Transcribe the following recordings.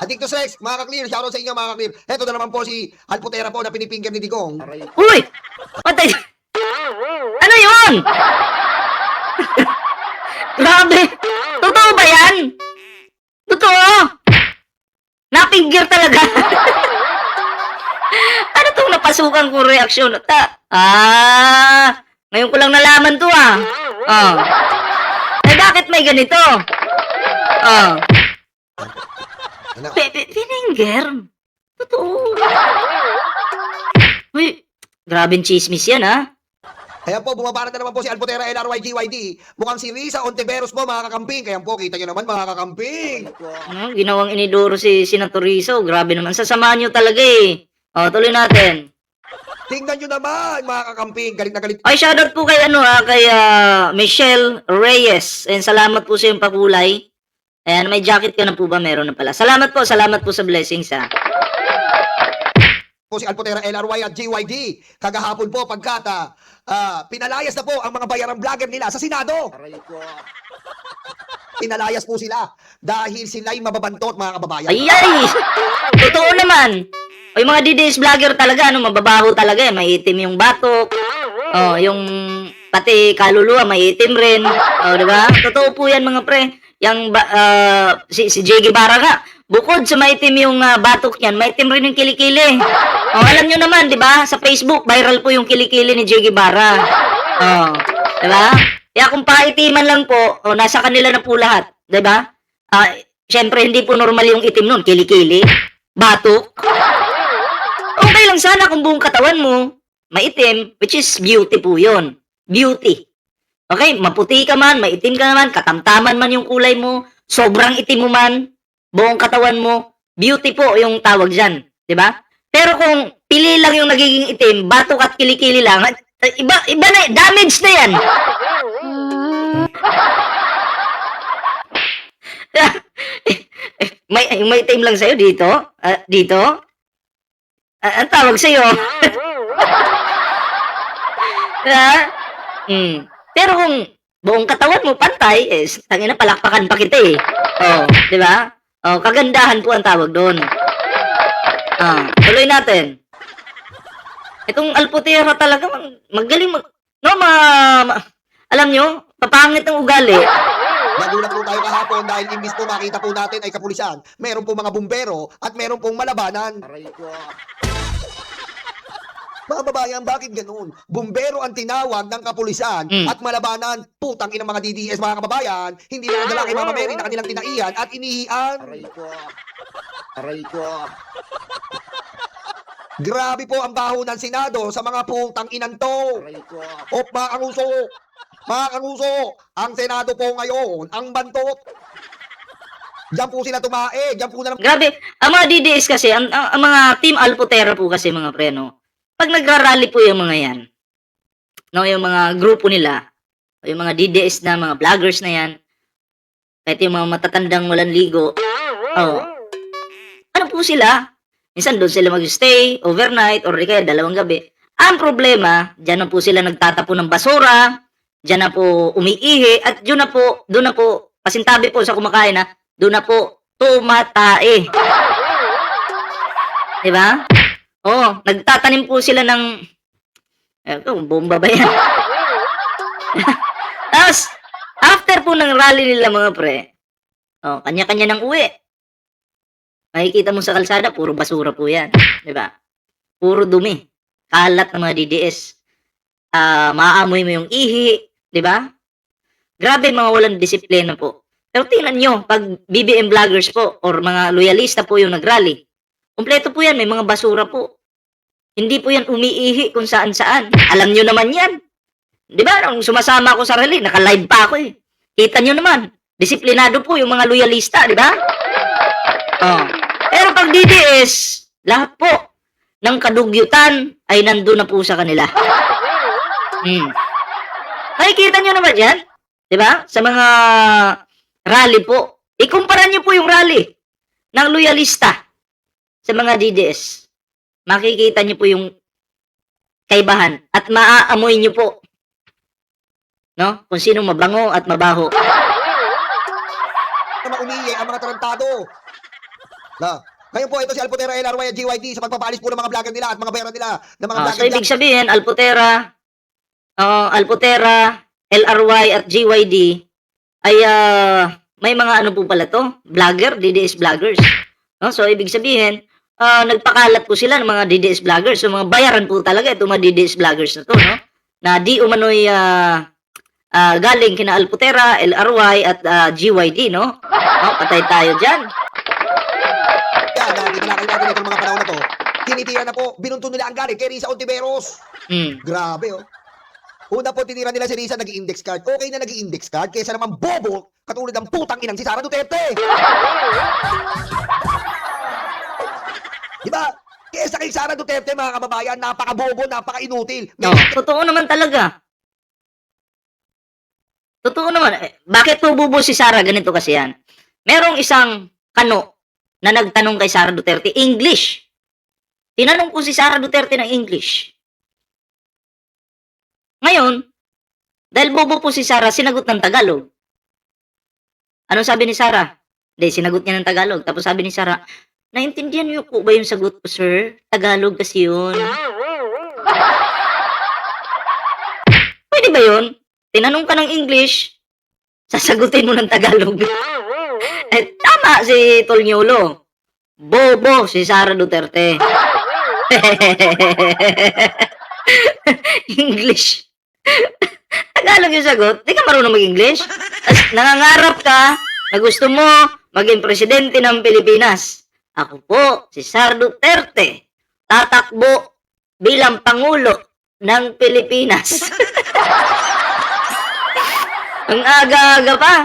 Addicto Sex, mga ka-clear, shoutout sa inyo mga ka-clear. Eto na naman po si Alputera po na pinipinggan ni Digong. Uy! Patay! Ano yun? Grabe! Totoo ba yan? Totoo? Napinggir talaga. Ano tong napasukan ko reaksyon? Ngayon ko lang nalaman to ah. Oh. Eh bakit may ganito? Oh. Ano? Piningger? Totoo. Uy, grabing chismis yan ha. Kaya po, bumabara na naman po si Alputera LRYGYD. Mukhang si Risa Ontiveros po mga kakamping. Kaya po, kita nyo naman mga kakamping. Ano, ginawang inidoro si Senator Rizzo. Grabe naman. Sasamahan nyo talaga eh. O, tuloy natin. Tingnan nyo naman mga kakamping. Galit na galit. Ay, shoutout po kay kay Michelle Reyes. And salamat po sa iyong pakulay. Ayan, may jacket ka na po ba? Meron na pala. Salamat po sa blessings ha. Po si Alputera LRY at GYD. Kagahapon po pagkata pinalayas na po ang mga bayarang vlogger nila sa Senado. Pinalayas po sila dahil sila'y mababantot mga kababayan. Ay! Totoo naman. O, yung mga DDS vlogger talaga, mababaho talaga eh. May itim yung batok. O, yung pati kaluluwa, may itim rin. O, diba? Totoo po yan mga pre. Yung, si Jay Guevara nga, bukod sa maitim yung batok niyan, maitim rin yung kilikili. O, alam nyo naman, diba? Sa Facebook, viral po yung kilikili ni Jay Guevara. O, diba? Kaya kung paitiman lang po, o, nasa kanila na po lahat. Diba? Siyempre, hindi po normal yung itim nun. Kilikili. Batok. Okay lang sana kung buong katawan mo maitim, which is beauty po yun. Beauty. Okay? Maputi ka man, maitim ka naman, katamtaman man yung kulay mo, sobrang itim mo man, buong katawan mo, beauty po yung tawag dyan. Diba? Pero kung pili lang yung nagiging itim, batok at kilikili lang, iba na, damage na yan. may itim lang sa'yo dito? Dito? Ang tawag sa'yo? Pero kung buong katawan mo pantay, tangina palakpakan pa kita eh. Oh, di ba? Oh, kagandahan po ang tawag doon. Tuloy natin. Itong Alputera talaga magaling alam nyo, papangit ang ugali. Nagulat po tayo kahapon dahil imbis po makita po natin ay kapulisan. Meron po mga bumbero at meron pong malabanan. Mga babayan, bakit ganoon? Bumbero ang tinawag ng kapulisan at malabanan, putang inang mga DDS mga kababayan, hindi na nadala kay Mama Mary na kanilang tinaian at inihian. Aray ko. Grabe po ang baho ng Senado sa mga putang inan to. O mga kanguso, ang Senado po ngayon, ang bantot. Diyan po sila tumae, diyan po na Grabe, ang mga DDS kasi, ang mga Team Alputera po kasi mga pre, no? Pag nagrarally po yung mga yan, no, yung mga grupo nila, yung mga DDS na, mga vloggers na yan, kahit yung mga matatandang walang ligo, ano po sila? Minsan doon sila mag-stay, overnight, or kaya dalawang gabi. Ang problema, dyan na po sila nagtatapon ng basura, dyan na po umiihi, at doon na po, pasintabi po sa kumakain na, doon na po tumatae. Diba? Oo, nagtatanim po sila ng bomba ba yan? Tapos, after po ng rally nila mga pre, kanya-kanya ng uwi. Makikita mo sa kalsada, puro basura po yan. Diba? Puro dumi. Kalat ng mga DDS. Maaamoy mo yung ihi. Diba? Grabe mga walang disiplina po. Pero tingnan nyo, pag BBM vloggers po, or mga loyalista po yung nagrally, kompleto po yan, may mga basura po. Hindi po yan umiihi kung saan-saan. Alam nyo naman yan. Di ba? Nung sumasama ako sa rally, naka-live pa ako eh. Kita nyo naman, disiplinado po yung mga loyalista, di ba? Pero pag DDS, lahat po ng kadugyutan ay nandun na po sa kanila. Nakikita nyo naman yan, di ba? Sa mga rally po. Ikumpara nyo po yung rally ng loyalista sa mga DDS. Makikita nyo po yung kaibahan at maaamoy nyo po, no? Kung sino mabango at mabaho. umiihi ang mga tarantado. Na. Ngayon po, ito si Alputera, LRY at GYD sa pagpapalis po ng mga vlogger nila at mga pera nila ng mga So, vlogger ibig sabihin, Alputera, LRY at GYD ay may mga ano po pala to, vlogger, DDS vloggers. No? So, ibig sabihin, nagpakalat po sila ng mga DDS vloggers. So, mga bayaran po talaga itong mga DDS vloggers na to, no? Na di umano'y galing kina Alputera, LRY at GYD, no? Patay tayo dyan. Yan, tinalakay natin itong mga panahon na to. Tinitira na po, binunto nila ang galing kay Risa Ontiveros. Grabe, oh. Una po, tinira nila si Risa, nag-i-index card. Okay na nag-i-index card, kaysa naman bobo, katulad ng putang inang si Sara Duterte. Diba? Kaysa kay Sara Duterte, mga kababayan, napaka-bobo, napaka-inutil. No, totoo naman talaga. Totoo naman. Bakit tububo si Sara? Ganito kasi yan. Merong isang kano na nagtanong kay Sara Duterte, English. Tinanong ko si Sara Duterte ng English. Ngayon, dahil bobo po si Sara, sinagot ng Tagalog. Ano sabi ni Sara? Hindi, sinagot niya ng Tagalog. Tapos sabi ni Sara, naintindihan niyo po ba yung sagot ko, sir? Tagalog kasi yun. Pwede ba yun? Tinanong ka ng English, sasagutin mo ng Tagalog. Tama si Tolniolo. Bobo si Sara Duterte. English. Tagalog yung sagot. Di ka marunong mag-English? Nangangarap ka na gusto mo maging presidente ng Pilipinas. Ako po, si Sara Duterte, tatakbo bilang Pangulo ng Pilipinas. Ang aga-aga pa.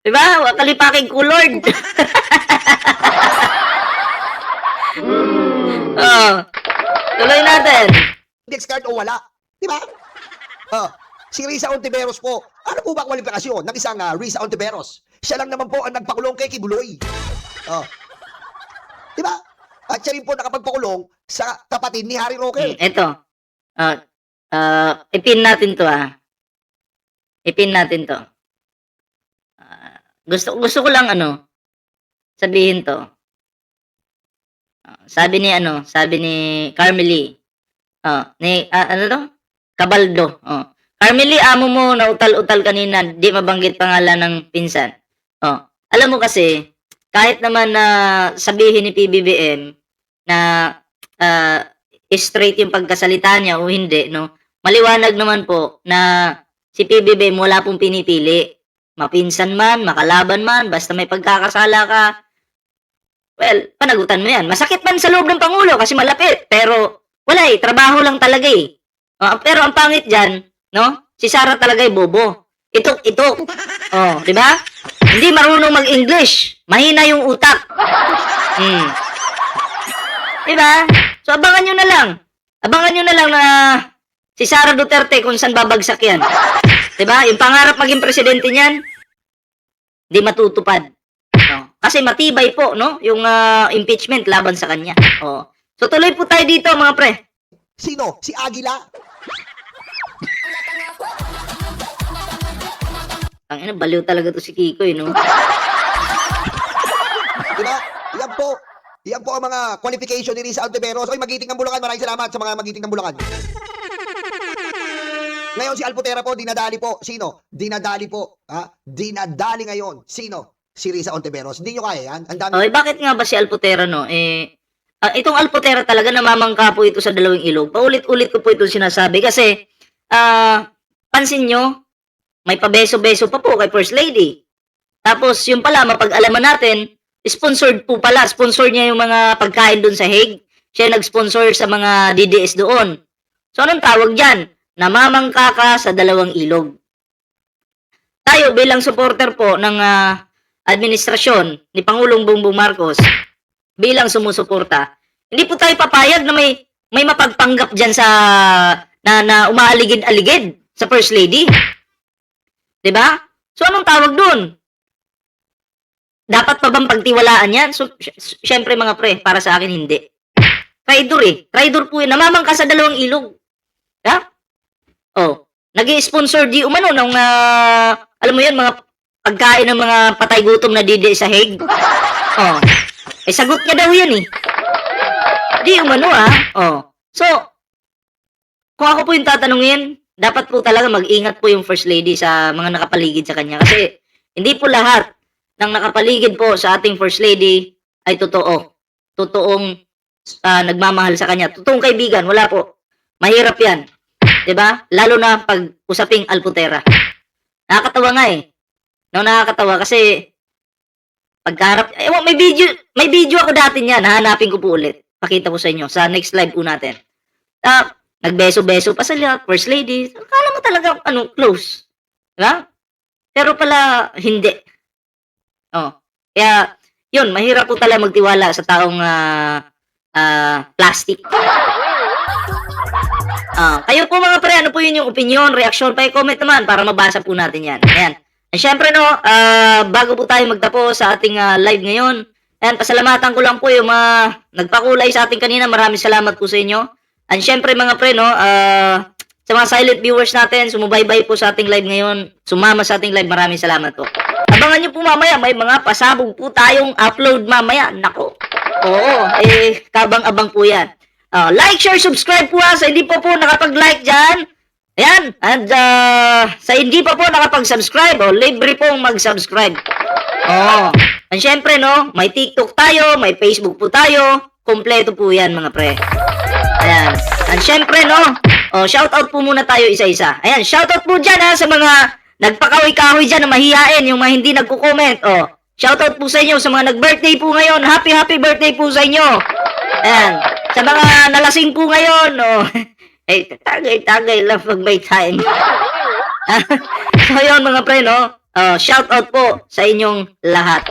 Diba? Wakalipaking ko, Lord. Tuloy natin. Index card o wala. Diba? Si Risa Ontiveros po. Ano po ba kwalifikasyon ng isang Risa Ontiveros? Siya lang naman po ang nagpakulong kay Kibuloy. Diba? At siya rin po nakapagpakulong sa kapatid ni Harry Roque. Ito. Ipin natin to Ipin natin to. Gusto ko lang sabihin to. Sabi ni Carmely. Ano to? Cabaldo. Carmely, amo mo na utal-utal kanina, di mabanggit pangalan ng pinsan. Alam mo kasi, kahit naman na sabihin ni PBBM na straight yung pagkasalita niya o hindi, no? Maliwanag naman po na si PBBM wala pong pinipili. Mapinsan man, makalaban man, basta may pagkakasala ka, well, panagutan mo yan. Masakit man sa loob ng Pangulo kasi malapit, pero wala trabaho lang talaga pero ang pangit dyan, no? Si Sara talaga bobo. Itok. Di ba? Hindi marunong mag-English. Mahina yung utak. Di ba? So, abangan nyo na lang. Abangan nyo na lang na si Sara Duterte kung saan babagsak yan. Di ba? Yung pangarap maging presidente niyan, di matutupad. Kasi matibay po, no? Yung impeachment laban sa kanya. So, tuloy po tayo dito, mga pre. Sino? Si Aguila? Ang baliw talaga to si Kiko, no? Diba? Yan po ang mga qualification ni Risa Ontiveros. Oy, Magiting ng Bulacan. Maraming salamat sa mga Magiting ng Bulacan. Ngayon si Alputera po, dinadali po. Sino? Dinadali po. Dinadali ngayon. Sino? Si Risa Ontiveros. Hindi nyo kaya yan? Ang dami. Bakit nga ba si Alputera, no? Itong Alputera talaga namamangka po ito sa dalawang ilog. Paulit-ulit ko po ito sinasabi kasi pansin nyo, may pabeso-beso pa po kay First Lady. Tapos yung pala, mapag-alaman natin, sponsored po pala. Sponsor niya yung mga pagkain doon sa Hague. Siya nag-sponsor sa mga DDS doon. So anong tawag dyan? Namamangka ka sa dalawang ilog. Tayo bilang supporter po ng administrasyon ni Pangulong Bongbong Marcos, bilang sumusuporta, hindi po tayo papayag na may mapagpanggap dyan sa na umaaligid-aligid sa First Lady. Diba? So, anong tawag dun? Dapat pa bang pagtiwalaan yan? So, syempre mga pre, para sa akin hindi. Traidor Traidor po yun. Namamangka sa dalawang ilog. Ha? Nag-i-sponsor di umano ng, alam mo yun, mga pagkain ng mga patay gutom na didi sa Hague. Eh, sagot niya daw yan eh. Di umano So, kung ako po yung tatanungin, dapat po talaga mag-ingat po yung First Lady sa mga nakapaligid sa kanya. Kasi, hindi po lahat ng nakapaligid po sa ating First Lady ay totoo. Totoong nagmamahal sa kanya. Totoong kaibigan, wala po. Mahirap yan. 'Di ba? Lalo na pag usaping alputera. Nakakatawa nga eh. No, nakakatawa kasi pagkaharap, may video ako dati niyan, hahanapin ko po ulit. Pakita ko sa inyo sa next live po natin. Nagbeso-beso pa sila, First Lady. Akala mo talaga close. 'Di ba? Pero pala hindi. Kaya yun, mahirap po talaga magtiwala sa taong plastic. Kayo po mga pre, ano po yun yung opinion, reaksyon, pa-comment naman para mabasa po natin yan. Ayan. And syempre bago po tayo magtapos sa ating live ngayon, ayan, pasalamatan ko lang po yung mga nagpakulay sa ating kanina. Maraming salamat po sa inyo. And syempre mga pre, sa mga silent viewers natin, sumubaybay po sa ating live ngayon, sumama sa ating live, maraming salamat po. Abangan nyo po mamaya, may mga pasabog po tayong upload mamaya. Nako. Oo, kabang-abang po yan. Like, share, subscribe po sa hindi po nakapag-like dyan. Ayan. And sa hindi pa po nakapag-subscribe, libre pong mag-subscribe. And syempre, may TikTok tayo, may Facebook po tayo. Kompleto po yan, mga pre. Ayan. And syempre, shoutout po muna tayo isa-isa. Ayan, shoutout po dyan sa mga nagpakawi-kahoy dyan na mahihain, yung mga hindi nagko-comment. Shoutout po sa inyo sa mga nag-birthday po ngayon. Happy birthday po sa inyo. Ayan. Sa mga nalasing po ngayon, tagay-tagay lang pag may time. So yun mga pre, shoutout po sa inyong lahat.